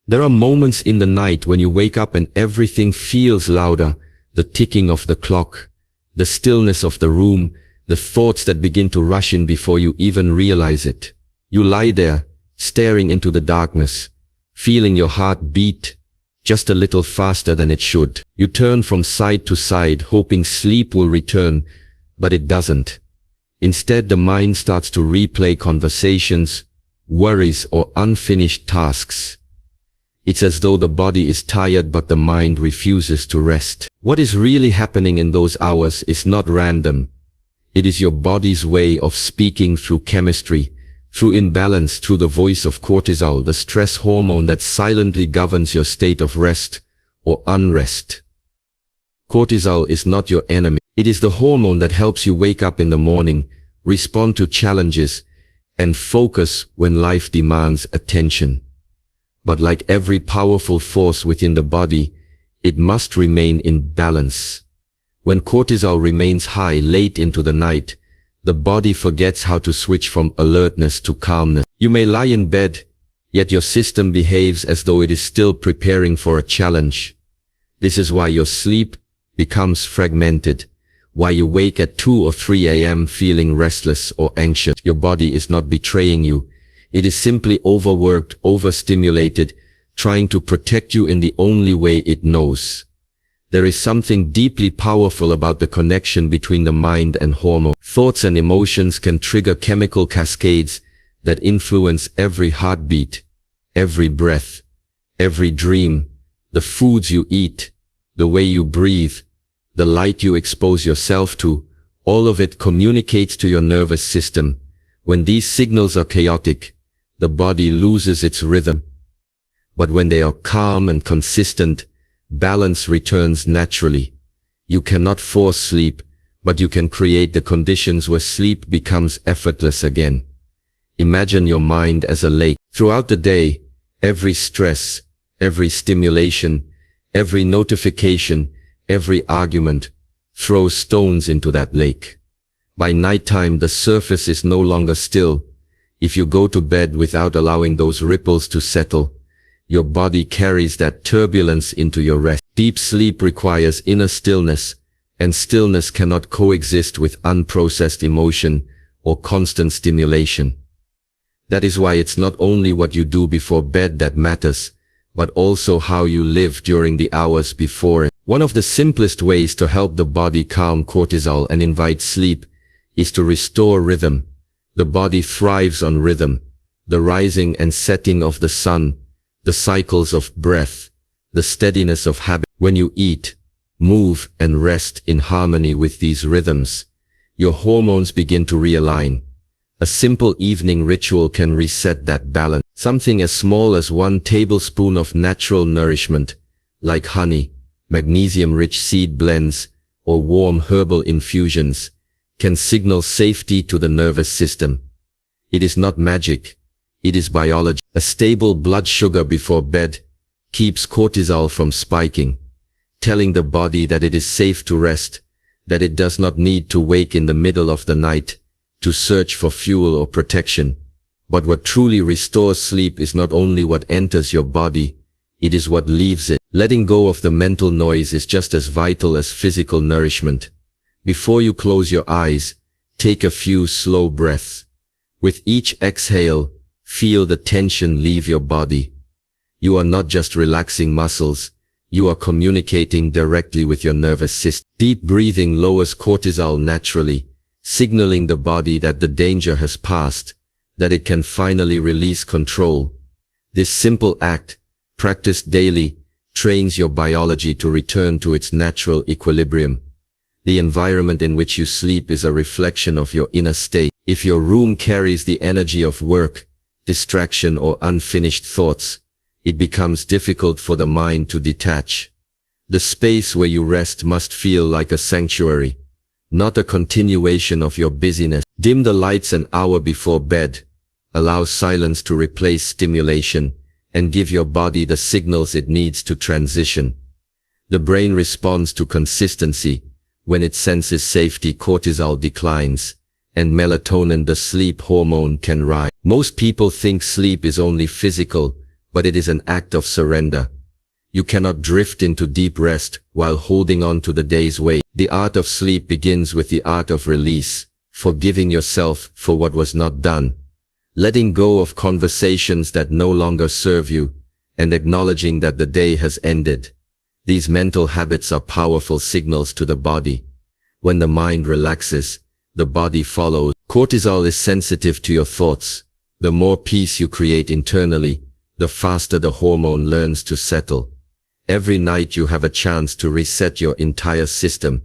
There are moments in the night when you wake up and everything feels louder, the ticking of the clock, the stillness of the room, the thoughts that begin to rush in before you even realize it. You lie there, staring into the darkness, feeling your heart beat just a little faster than it should. You turn from side to side, hoping sleep will return, but it doesn't. Instead, the mind starts to replay conversations, worries, or unfinished tasks. It's as though the body is tired but the mind refuses to rest. What is really happening in those hours is not random. It is your body's way of speaking through chemistry, through imbalance, through the voice of cortisol, the stress hormone that silently governs your state of rest or unrest. Cortisol is not your enemy. It is the hormone that helps you wake up in the morning, respond to challenges, and focus when life demands attention. But like every powerful force within the body, it must remain in balance. When cortisol remains high late into the night, the body forgets how to switch from alertness to calmness. You may lie in bed, yet your system behaves as though it is still preparing for a challenge. This is why your sleep becomes fragmented, why you wake at 2 or 3 a.m. feeling restless or anxious. Your body is not betraying you. It is simply overworked, overstimulated, trying to protect you in the only way it knows. There is something deeply powerful about the connection between the mind and hormone. Thoughts and emotions can trigger chemical cascades that influence every heartbeat, every breath, every dream, the foods you eat, the way you breathe, the light you expose yourself to. All of it communicates to your nervous system. When these signals are chaotic, the body loses its rhythm. But when they are calm and consistent, balance returns naturally. You cannot force sleep, but you can create the conditions where sleep becomes effortless again. Imagine your mind as a lake. Throughout the day, every stress, every stimulation, every notification, every argument throws stones into that lake. By nighttime, the surface is no longer still. If you go to bed without allowing those ripples to settle, your body carries that turbulence into your rest. Deep sleep requires inner stillness, and stillness cannot coexist with unprocessed emotion or constant stimulation. That is why it's not only what you do before bed that matters, but also how you live during the hours before it. One of the simplest ways to help the body calm cortisol and invite sleep is to restore rhythm. The body thrives on rhythm, the rising and setting of the sun, the cycles of breath, the steadiness of habit. When you eat, move, and rest in harmony with these rhythms, your hormones begin to realign. A simple evening ritual can reset that balance. Something as small as 1 tablespoon of natural nourishment, like honey, magnesium-rich seed blends, or warm herbal infusions, can signal safety to the nervous system. It is not magic. It is biology. A stable blood sugar before bed keeps cortisol from spiking, telling the body that it is safe to rest, that it does not need to wake in the middle of the night to search for fuel or protection. But what truly restores sleep is not only what enters your body, it is what leaves it. Letting go of the mental noise is just as vital as physical nourishment. Before you close your eyes, take a few slow breaths. With each exhale, feel the tension leave your body. You are not just relaxing muscles, you are communicating directly with your nervous system. Deep breathing lowers cortisol naturally, signaling the body that the danger has passed, that it can finally release control. This simple act, practiced daily, trains your biology to return to its natural equilibrium. The environment in which you sleep is a reflection of your inner state. If your room carries the energy of work, distraction, or unfinished thoughts, it becomes difficult for the mind to detach. The space where you rest must feel like a sanctuary, not a continuation of your busyness. Dim the lights an hour before bed. Allow silence to replace stimulation, and give your body the signals it needs to transition. The brain responds to consistency. When it senses safety, cortisol declines, and melatonin, the sleep hormone, can rise. Most people think sleep is only physical, but it is an act of surrender. You cannot drift into deep rest while holding on to the day's weight. The art of sleep begins with the art of release, forgiving yourself for what was not done, letting go of conversations that no longer serve you, and acknowledging that the day has ended. These mental habits are powerful signals to the body. When the mind relaxes, the body follows. Cortisol is sensitive to your thoughts. The more peace you create internally, the faster the hormone learns to settle. Every night you have a chance to reset your entire system.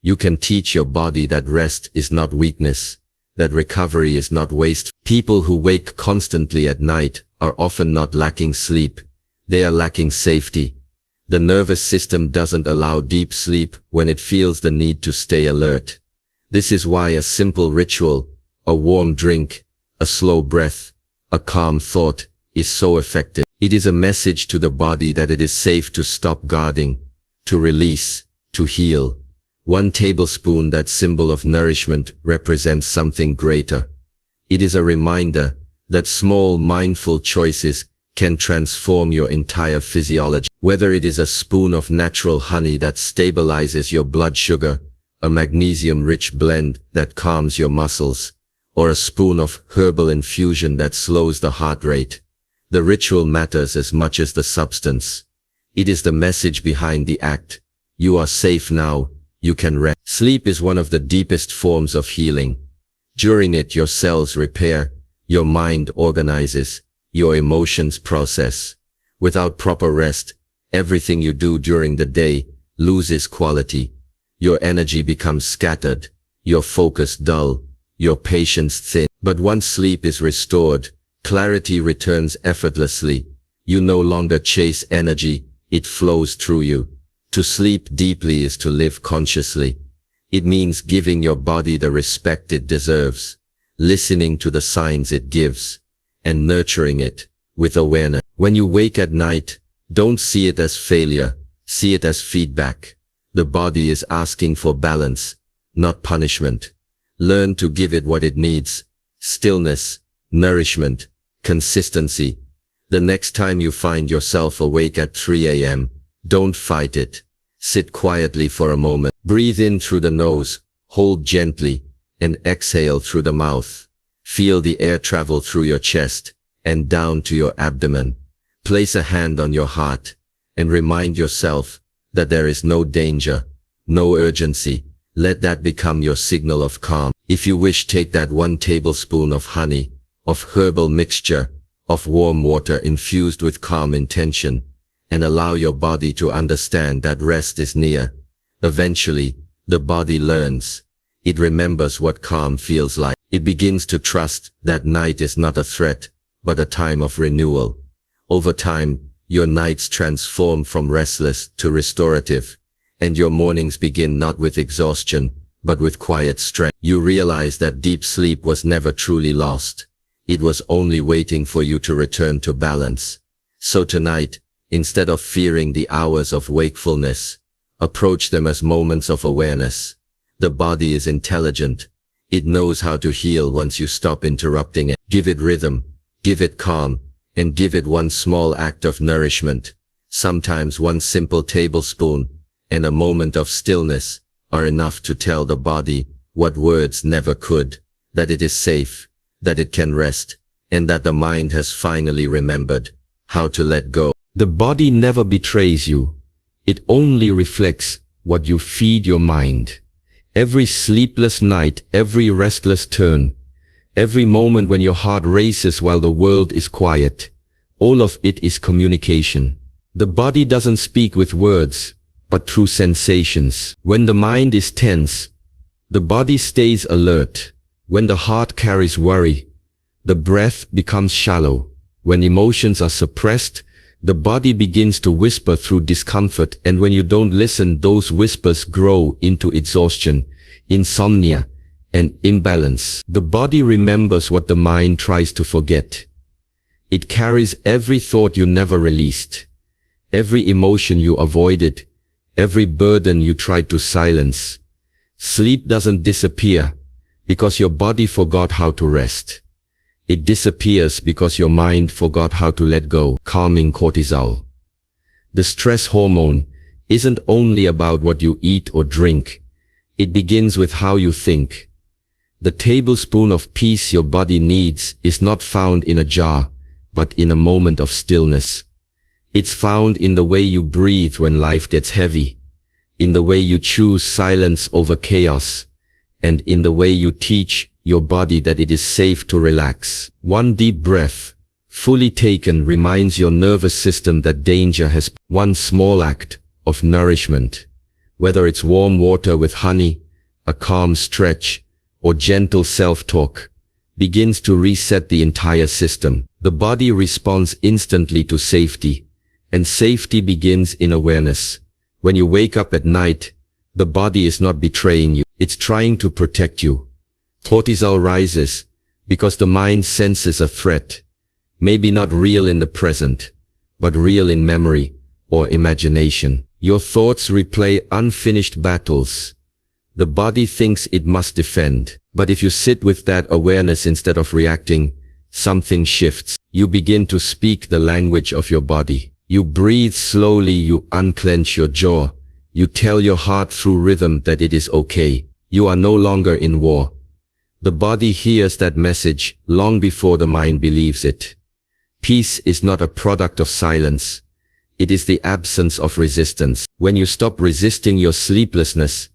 You can teach your body that rest is not weakness, that recovery is not waste. People who wake constantly at night are often not lacking sleep. They are lacking safety. The nervous system doesn't allow deep sleep when it feels the need to stay alert. This is why a simple ritual, a warm drink, a slow breath, a calm thought is so effective. It is a message to the body that it is safe to stop guarding, to release, to heal. 1 tablespoon, that symbol of nourishment, represents something greater. It is a reminder that small mindful choices can transform your entire physiology. Whether it is a spoon of natural honey that stabilizes your blood sugar, a magnesium-rich blend that calms your muscles, or a spoon of herbal infusion that slows the heart rate, the ritual matters as much as the substance. It is the message behind the act. You are safe now. You can rest. Sleep is one of the deepest forms of healing. During it, your cells repair, your mind organizes, your emotions process. Without proper rest, everything you do during the day loses quality. Your energy becomes scattered, your focus dull, your patience thin. But once sleep is restored, clarity returns effortlessly. You no longer chase energy, it flows through you. To sleep deeply is to live consciously. It means giving your body the respect it deserves, listening to the signs it gives, and nurturing it with awareness. When you wake at night, don't see it as failure, see it as feedback. The body is asking for balance, not punishment. Learn to give it what it needs: stillness, nourishment, consistency. The next time you find yourself awake at 3 a.m., don't fight it. Sit quietly for a moment. Breathe in through the nose, hold gently, and exhale through the mouth. Feel the air travel through your chest and down to your abdomen. Place a hand on your heart and remind yourself that there is no danger, no urgency. Let that become your signal of calm. If you wish, take that 1 tablespoon of honey, of herbal mixture, of warm water infused with calm intention, and allow your body to understand that rest is near. Eventually, the body learns. It remembers what calm feels like. It begins to trust that night is not a threat, but a time of renewal. Over time, your nights transform from restless to restorative, and your mornings begin not with exhaustion, but with quiet strength. You realize that deep sleep was never truly lost. It was only waiting for you to return to balance. So tonight, instead of fearing the hours of wakefulness, approach them as moments of awareness. The body is intelligent. It knows how to heal once you stop interrupting it. Give it rhythm, give it calm, and give it one small act of nourishment. Sometimes 1 simple tablespoon and a moment of stillness are enough to tell the body what words never could, that it is safe, that it can rest, and that the mind has finally remembered how to let go. The body never betrays you. It only reflects what you feed your mind. Every sleepless night, every restless turn, every moment when your heart races while the world is quiet, all of it is communication. The body doesn't speak with words, but through sensations. When the mind is tense, the body stays alert. When the heart carries worry, the breath becomes shallow. When emotions are suppressed, the body begins to whisper through discomfort, and when you don't listen, those whispers grow into exhaustion, insomnia, and imbalance. The body remembers what the mind tries to forget. It carries every thought you never released, every emotion you avoided, every burden you tried to silence. Sleep doesn't disappear because your body forgot how to rest. It disappears because your mind forgot how to let go. Calming cortisol. The stress hormone isn't only about what you eat or drink. It begins with how you think. The tablespoon of peace your body needs is not found in a jar, but in a moment of stillness. It's found in the way you breathe when life gets heavy, in the way you choose silence over chaos, and in the way you teach your body that it is safe to relax. One deep breath, fully taken, reminds your nervous system that danger has. One small act of nourishment, whether it's warm water with honey, a calm stretch, or gentle self-talk, begins to reset the entire system. The body responds instantly to safety, and safety begins in awareness. When you wake up at night, the body is not betraying you, it's trying to protect you. Cortisol rises because the mind senses a threat, maybe not real in the present, but real in memory or imagination. Your thoughts replay unfinished battles. The body thinks it must defend. But if you sit with that awareness instead of reacting, something shifts. You begin to speak the language of your body. You breathe slowly, you unclench your jaw. You tell your heart through rhythm that it is okay. You are no longer in war. The body hears that message long before the mind believes it. Peace is not a product of silence. It is the absence of resistance. When you stop resisting your sleeplessness,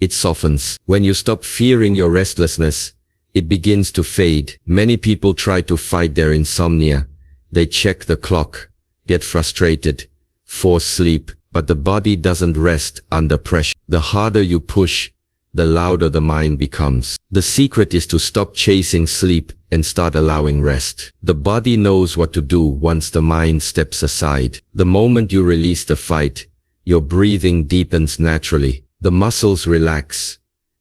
it softens. When you stop fearing your restlessness, it begins to fade. Many people try to fight their insomnia. They check the clock, get frustrated, force sleep, but the body doesn't rest under pressure. The harder you push, the louder the mind becomes. The secret is to stop chasing sleep and start allowing rest. The body knows what to do once the mind steps aside. The moment you release the fight, your breathing deepens naturally. The muscles relax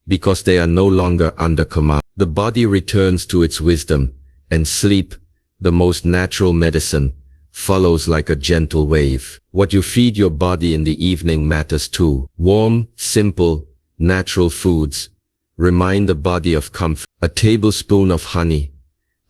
because they are no longer under command. The body returns to its wisdom, and sleep, the most natural medicine, follows like a gentle wave. What you feed your body in the evening matters too. Warm, simple, natural foods remind the body of comfort. A tablespoon of honey,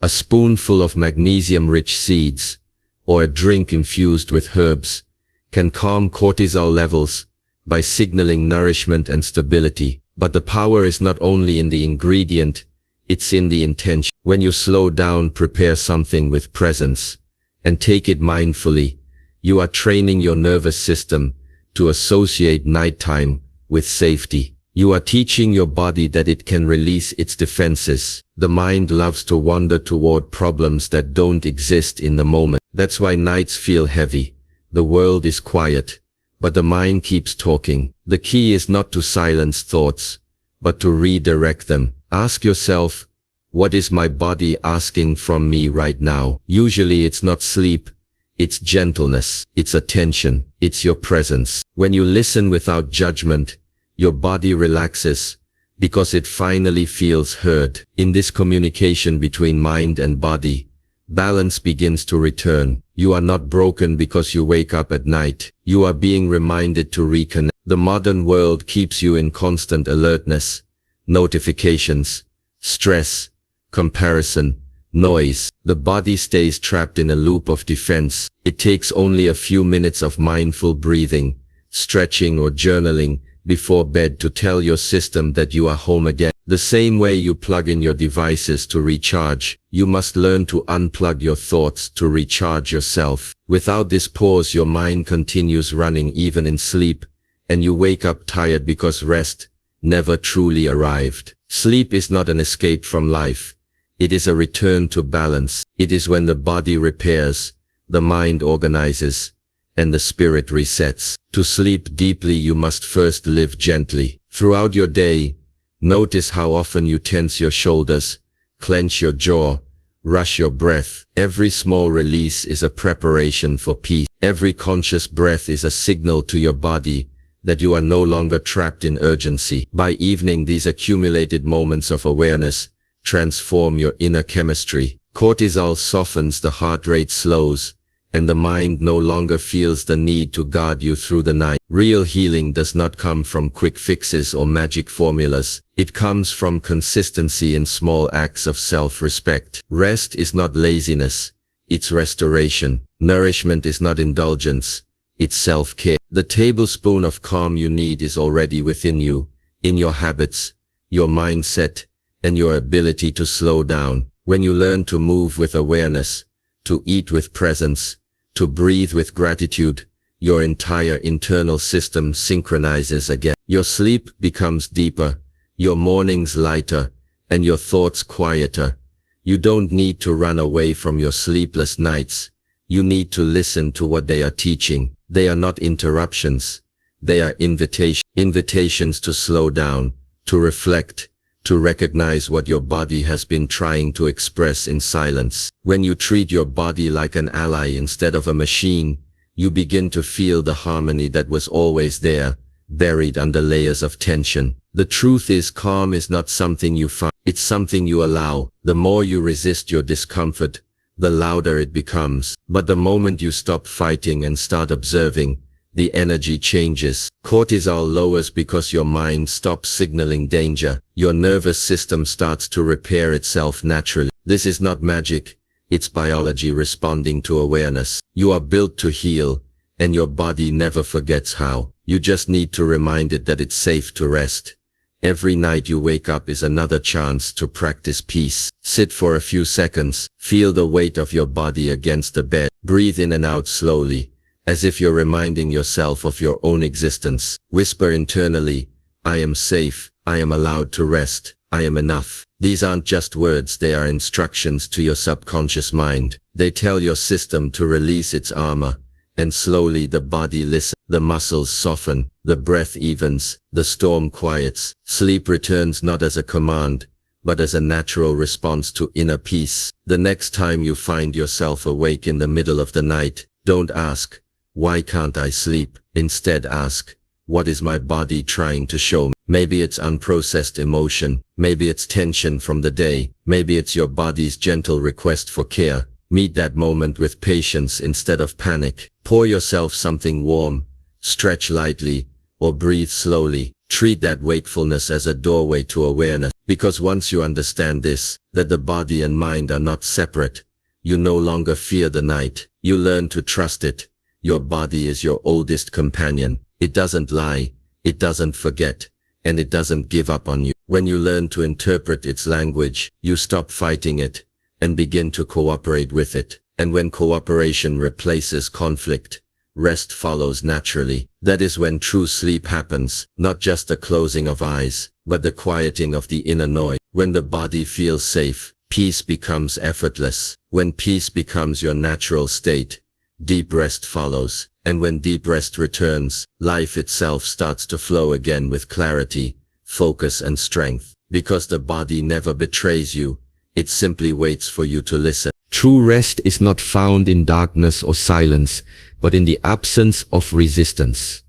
a spoonful of magnesium-rich seeds, or a drink infused with herbs can calm cortisol levels by signaling nourishment and stability. But the power is not only in the ingredient, it's in the intention. When you slow down, prepare something with presence, and take it mindfully, you are training your nervous system to associate nighttime with safety. You are teaching your body that it can release its defenses. The mind loves to wander toward problems that don't exist in the moment. That's why nights feel heavy. The world is quiet, but the mind keeps talking. The key is not to silence thoughts, but to redirect them. Ask yourself, what is my body asking from me right now? Usually it's not sleep, it's gentleness, it's attention, it's your presence. When you listen without judgment, your body relaxes because it finally feels heard. In this communication between mind and body, balance begins to return. You are not broken because you wake up at night. You are being reminded to reconnect. The modern world keeps you in constant alertness, notifications, stress, comparison, noise. The body stays trapped in a loop of defense. It takes only a few minutes of mindful breathing, stretching or journaling before bed to tell your system that you are home again. The same way you plug in your devices to recharge, you must learn to unplug your thoughts to recharge yourself. Without this pause, your mind continues running even in sleep, and you wake up tired because rest never truly arrived. Sleep is not an escape from life. It is a return to balance. It is when the body repairs, the mind organizes, and the spirit resets. To sleep deeply, you must first live gently. Throughout your day, notice how often you tense your shoulders, clench your jaw, rush your breath. Every small release is a preparation for peace. Every conscious breath is a signal to your body that you are no longer trapped in urgency. By evening, these accumulated moments of awareness transform your inner chemistry. Cortisol softens, the heart rate slows, and the mind no longer feels the need to guard you through the night. Real healing does not come from quick fixes or magic formulas. It comes from consistency in small acts of self-respect. Rest is not laziness, it's restoration. Nourishment is not indulgence, it's self-care. The tablespoon of calm you need is already within you, in your habits, your mindset, and your ability to slow down. When you learn to move with awareness, to eat with presence, to breathe with gratitude, your entire internal system synchronizes again. Your sleep becomes deeper, your mornings lighter, and your thoughts quieter. You don't need to run away from your sleepless nights. You need to listen to what they are teaching. They are not interruptions. They are invitations to slow down, to reflect, to recognize what your body has been trying to express in silence. When you treat your body like an ally instead of a machine, you begin to feel the harmony that was always there, buried under layers of tension. The truth is, calm is not something you find, it's something you allow. The more you resist your discomfort, the louder it becomes. But the moment you stop fighting and start observing, the energy changes. Cortisol lowers because your mind stops signaling danger. Your nervous system starts to repair itself naturally. This is not magic. It's biology responding to awareness. You are built to heal, and your body never forgets how. You just need to remind it that it's safe to rest. Every night you wake up is another chance to practice peace. Sit for a few seconds. Feel the weight of your body against the bed. Breathe in and out slowly, as if you're reminding yourself of your own existence. Whisper internally, I am safe, I am allowed to rest, I am enough. These aren't just words, they are instructions to your subconscious mind. They tell your system to release its armor, and slowly the body listens. The muscles soften, the breath evens, the storm quiets. Sleep returns not as a command, but as a natural response to inner peace. The next time you find yourself awake in the middle of the night, don't ask, why can't I sleep? Instead ask, what is my body trying to show me? Maybe it's unprocessed emotion, maybe it's tension from the day, maybe it's your body's gentle request for care. Meet that moment with patience instead of panic. Pour yourself something warm, stretch lightly, or breathe slowly. Treat that wakefulness as a doorway to awareness. Because once you understand this, that the body and mind are not separate, you no longer fear the night. You learn to trust it. Your body is your oldest companion. It doesn't lie, it doesn't forget, and it doesn't give up on you. When you learn to interpret its language, you stop fighting it and begin to cooperate with it. And when cooperation replaces conflict, rest follows naturally. That is when true sleep happens, not just the closing of eyes, but the quieting of the inner noise. When the body feels safe, peace becomes effortless. When peace becomes your natural state, deep rest follows. And when deep rest returns, life itself starts to flow again with clarity, focus and strength. Because the body never betrays you, it simply waits for you to listen. True rest is not found in darkness or silence, but in the absence of resistance.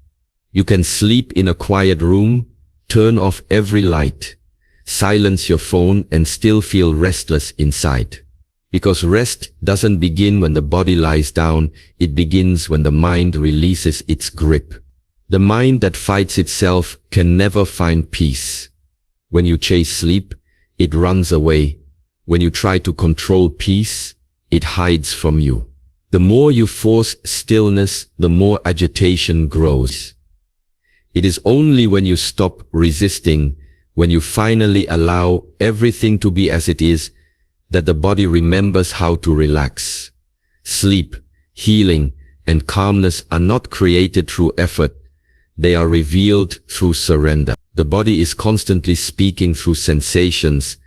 You can sleep in a quiet room, turn off every light, silence your phone and still feel restless inside. Because rest doesn't begin when the body lies down, it begins when the mind releases its grip. The mind that fights itself can never find peace. When you chase sleep, it runs away. When you try to control peace, it hides from you. The more you force stillness, the more agitation grows. It is only when you stop resisting, when you finally allow everything to be as it is, that the body remembers how to relax. Sleep, healing, and calmness are not created through effort. They are revealed through surrender. The body is constantly speaking through sensations,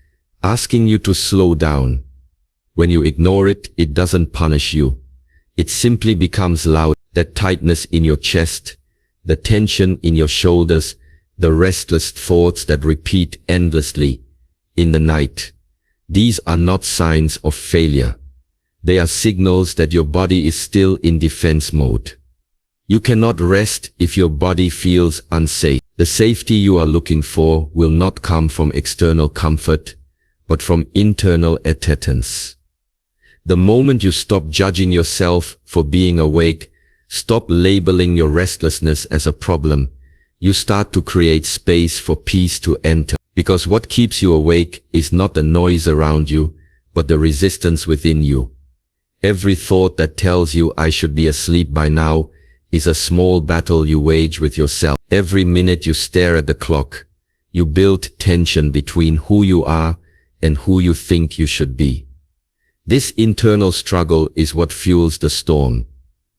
asking you to slow down. When you ignore it, it doesn't punish you. It simply becomes loud. That tightness in your chest, the tension in your shoulders, the restless thoughts that repeat endlessly in the night. These are not signs of failure. They are signals that your body is still in defense mode. You cannot rest if your body feels unsafe. The safety you are looking for will not come from external comfort, but from internal attentiveness. The moment you stop judging yourself for being awake, stop labeling your restlessness as a problem, you start to create space for peace to enter. Because what keeps you awake is not the noise around you, but the resistance within you. Every thought that tells you I should be asleep by now is a small battle you wage with yourself. Every minute you stare at the clock, you build tension between who you are and who you think you should be. This internal struggle is what fuels the storm.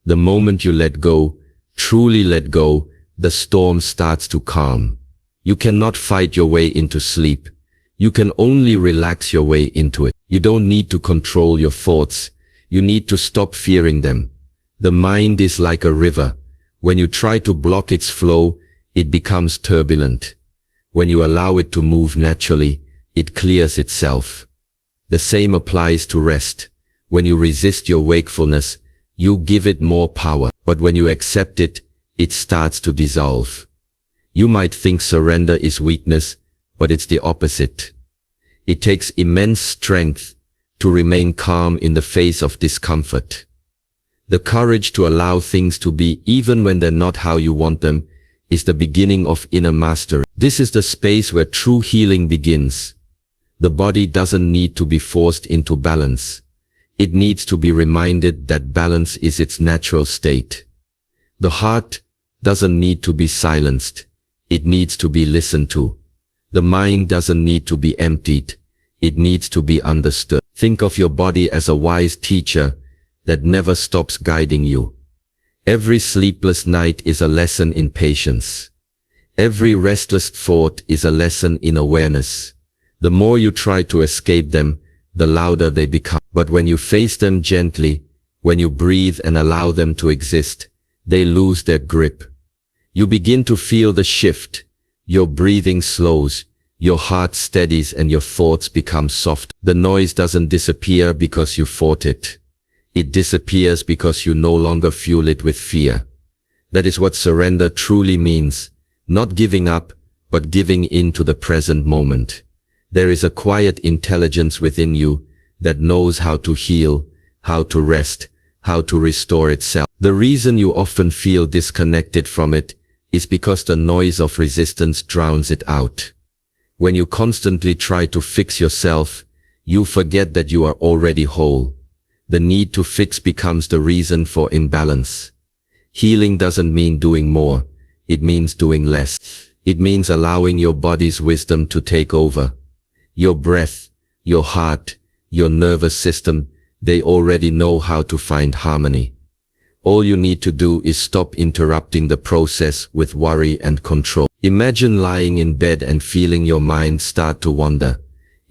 The moment you let go, truly let go, the storm starts to calm. You cannot fight your way into sleep. You can only relax your way into it. You don't need to control your thoughts. You need to stop fearing them. The mind is like a river. When you try to block its flow, it becomes turbulent. When you allow it to move naturally, it clears itself. The same applies to rest. When you resist your wakefulness, you give it more power. But when you accept it, it starts to dissolve. You might think surrender is weakness, but it's the opposite. It takes immense strength to remain calm in the face of discomfort. The courage to allow things to be even when they're not how you want them is the beginning of inner mastery. This is the space where true healing begins. The body doesn't need to be forced into balance. It needs to be reminded that balance is its natural state. The heart doesn't need to be silenced. It needs to be listened to. The mind doesn't need to be emptied. It needs to be understood. Think of your body as a wise teacher that never stops guiding you. Every sleepless night is a lesson in patience. Every restless thought is a lesson in awareness. The more you try to escape them, the louder they become. But when you face them gently, when you breathe and allow them to exist, they lose their grip. You begin to feel the shift. Your breathing slows, your heart steadies, and your thoughts become soft. The noise doesn't disappear because you fought it. It disappears because you no longer fuel it with fear. That is what surrender truly means. Not giving up, but giving in to the present moment. There is a quiet intelligence within you that knows how to heal, how to rest, how to restore itself. The reason you often feel disconnected from it is because the noise of resistance drowns it out. When you constantly try to fix yourself, you forget that you are already whole. The need to fix becomes the reason for imbalance. Healing doesn't mean doing more, it means doing less. It means allowing your body's wisdom to take over. Your breath, your heart, your nervous system, they already know how to find harmony. All you need to do is stop interrupting the process with worry and control. Imagine lying in bed and feeling your mind start to wander.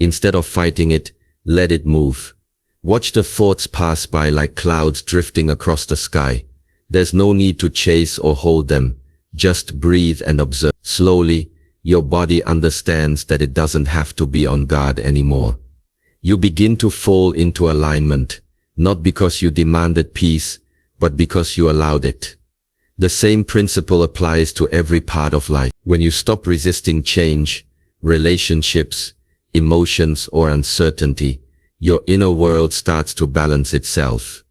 Instead of fighting it, let it move. Watch the thoughts pass by like clouds drifting across the sky. There's no need to chase or hold them. Just breathe and observe. Slowly, your body understands that it doesn't have to be on guard anymore. You begin to fall into alignment, not because you demanded peace, but because you allowed it. The same principle applies to every part of life. When you stop resisting change, relationships, emotions, or uncertainty, your inner world starts to balance itself.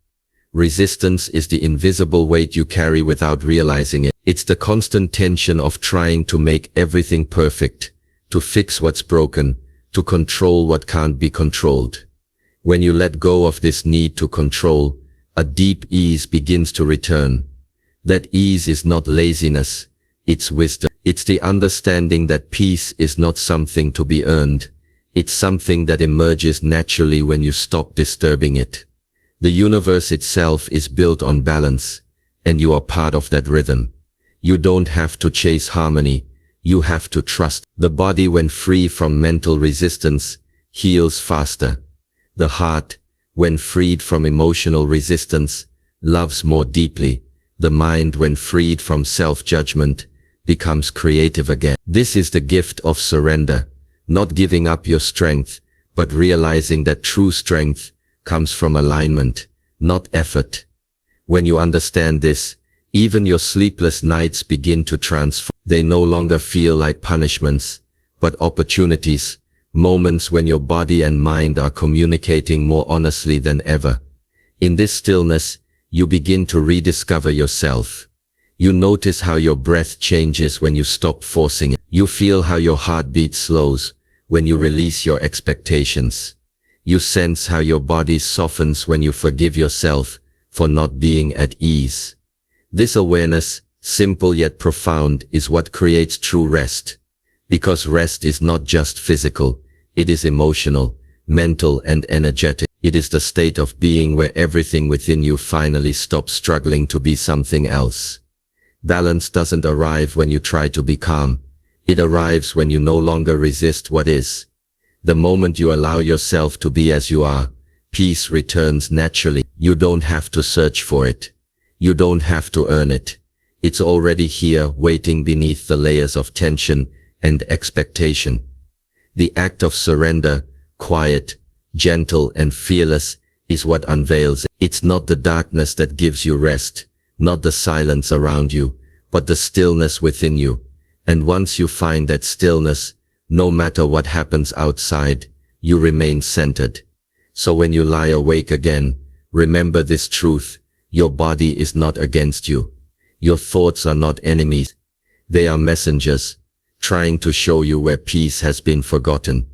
Resistance is the invisible weight you carry without realizing it. It's the constant tension of trying to make everything perfect, to fix what's broken, to control what can't be controlled. When you let go of this need to control, a deep ease begins to return. That ease is not laziness, it's wisdom. It's the understanding that peace is not something to be earned. It's something that emerges naturally when you stop disturbing it. The universe itself is built on balance, and you are part of that rhythm. You don't have to chase harmony, you have to trust. The body, when free from mental resistance, heals faster. The heart, when freed from emotional resistance, loves more deeply. The mind, when freed from self-judgment, becomes creative again. This is the gift of surrender, not giving up your strength, but realizing that true strength comes from alignment, not effort. When you understand this, even your sleepless nights begin to transform. They no longer feel like punishments, but opportunities. moments when your body and mind are communicating more honestly than ever. In this stillness, you begin to rediscover yourself. You notice how your breath changes when you stop forcing it. You feel how your heartbeat slows when you release your expectations. You sense how your body softens when you forgive yourself for not being at ease. This awareness, simple yet profound, is what creates true rest. Because rest is not just physical, it is emotional, mental and energetic. It is the state of being where everything within you finally stops struggling to be something else. Balance doesn't arrive when you try to be calm. It arrives when you no longer resist what is. The moment you allow yourself to be as you are, peace returns naturally. You don't have to search for it. You don't have to earn it. It's already here, waiting beneath the layers of tension and expectation. The act of surrender, quiet, gentle and fearless, is what unveils it. It's not the darkness that gives you rest, not the silence around you, but the stillness within you. And once you find that stillness, no matter what happens outside, you remain centered. So when you lie awake again, remember this truth: your body is not against you. Your thoughts are not enemies. They are messengers, trying to show you where peace has been forgotten.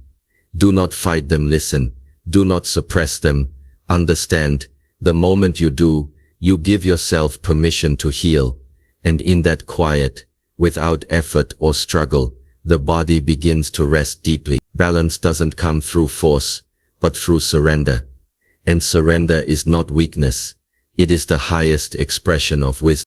Do not fight them, listen. Do not suppress them. Understand, the moment you do, you give yourself permission to heal. And in that quiet, without effort or struggle, the body begins to rest deeply. Balance doesn't come through force, but through surrender. And surrender is not weakness. It is the highest expression of wisdom.